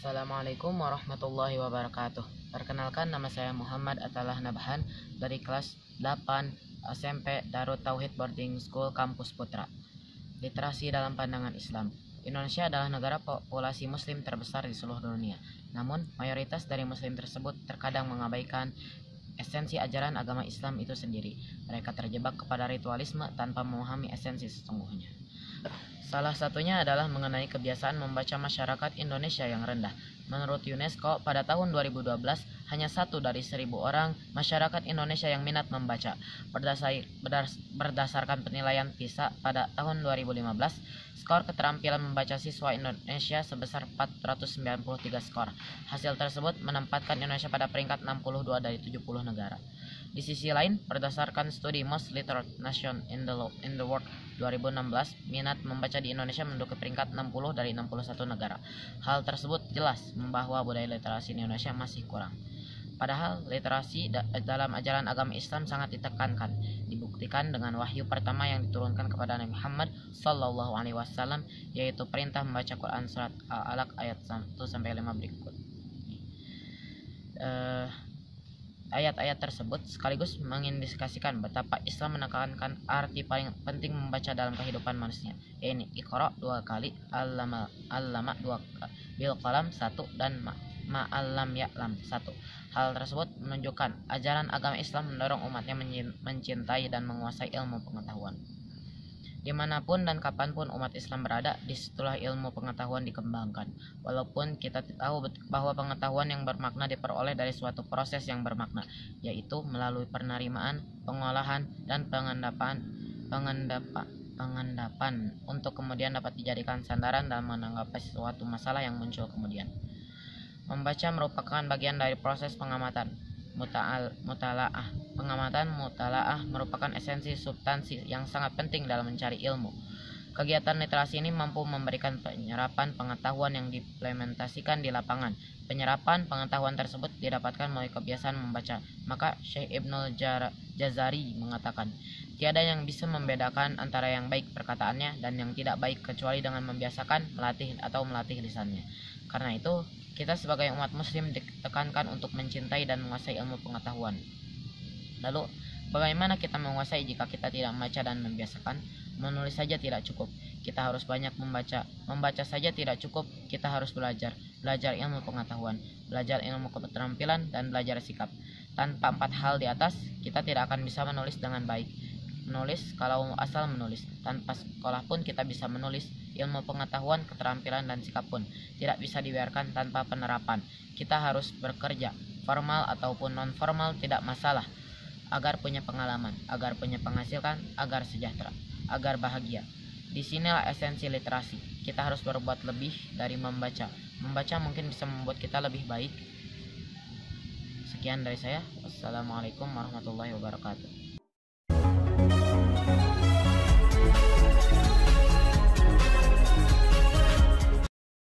Assalamualaikum warahmatullahi wabarakatuh. Perkenalkan, nama saya Muhammad Atalah Nabhan dari kelas 8 SMP Darut Tauhid Boarding School Kampus Putra. Literasi dalam pandangan Islam. Indonesia adalah negara populasi muslim terbesar di seluruh dunia. Namun, mayoritas dari muslim tersebut terkadang mengabaikan esensi ajaran agama Islam itu sendiri. Mereka terjebak kepada ritualisme tanpa memahami esensi sesungguhnya. Salah satunya adalah mengenai kebiasaan membaca masyarakat Indonesia yang rendah. Menurut UNESCO, pada tahun 2012, hanya 1 dari 1.000 orang masyarakat Indonesia yang minat membaca. Berdasarkan penilaian PISA pada tahun 2015, skor keterampilan membaca siswa Indonesia sebesar 493 skor. Hasil tersebut menempatkan Indonesia pada peringkat 62 dari 70 negara. Di sisi lain, berdasarkan studi Most Literate Nation in the World 2016, minat membaca di Indonesia menduduki peringkat 60 dari 61 negara. Hal tersebut jelas bahwa budaya literasi di Indonesia masih kurang. Padahal literasi dalam ajaran agama Islam sangat ditekankan, dibuktikan dengan wahyu pertama yang diturunkan kepada Nabi Muhammad SAW, yaitu perintah membaca Quran surat Al-Alaq ayat 1-5 berikut. Ayat-ayat tersebut sekaligus mengindikasikan betapa Islam menekankan arti paling penting membaca dalam kehidupan manusia, yaitu Iqra 2 kali, Allama 2 bil qalam 1 dan ma'alam ya'lam 1. Hal tersebut menunjukkan ajaran agama Islam mendorong umatnya mencintai dan menguasai ilmu pengetahuan. Dimanapun dan kapanpun umat Islam berada, disitulah ilmu pengetahuan dikembangkan. Walaupun kita tahu bahwa pengetahuan yang bermakna diperoleh dari suatu proses yang bermakna, yaitu melalui penerimaan, pengolahan, dan pengendapan untuk kemudian dapat dijadikan sandaran dalam menanggapi suatu masalah yang muncul kemudian. Membaca merupakan bagian dari proses pengamatan. Mutalaah. Pengamatan mutalaah merupakan esensi substansi yang sangat penting dalam mencari ilmu. Kegiatan literasi ini mampu memberikan penyerapan pengetahuan yang diimplementasikan di lapangan. Penyerapan pengetahuan tersebut didapatkan melalui kebiasaan membaca. Maka Syekh Ibnul Jazari mengatakan, tiada yang bisa membedakan antara yang baik perkataannya dan yang tidak baik kecuali dengan membiasakan, melatih lisannya. Karena itu, kita sebagai umat muslim ditekankan untuk mencintai dan menguasai ilmu pengetahuan. Lalu, bagaimana kita menguasai jika kita tidak membaca dan membiasakan? Menulis saja tidak cukup, kita harus banyak membaca. Membaca saja tidak cukup, kita harus belajar ilmu pengetahuan, belajar ilmu keterampilan, dan belajar sikap. Tanpa 4 hal di atas, kita tidak akan bisa menulis dengan baik. Menulis kalau asal menulis, tanpa sekolah pun kita bisa menulis. Ilmu pengetahuan, keterampilan, dan sikap pun tidak bisa dibiarkan tanpa penerapan. Kita harus bekerja, formal ataupun non-formal tidak masalah, agar punya pengalaman, agar punya penghasilan, agar sejahtera, agar bahagia. Disinilah esensi literasi. Kita harus berbuat lebih dari membaca. Membaca mungkin bisa membuat kita lebih baik. Sekian dari saya. Wassalamualaikum warahmatullahi wabarakatuh.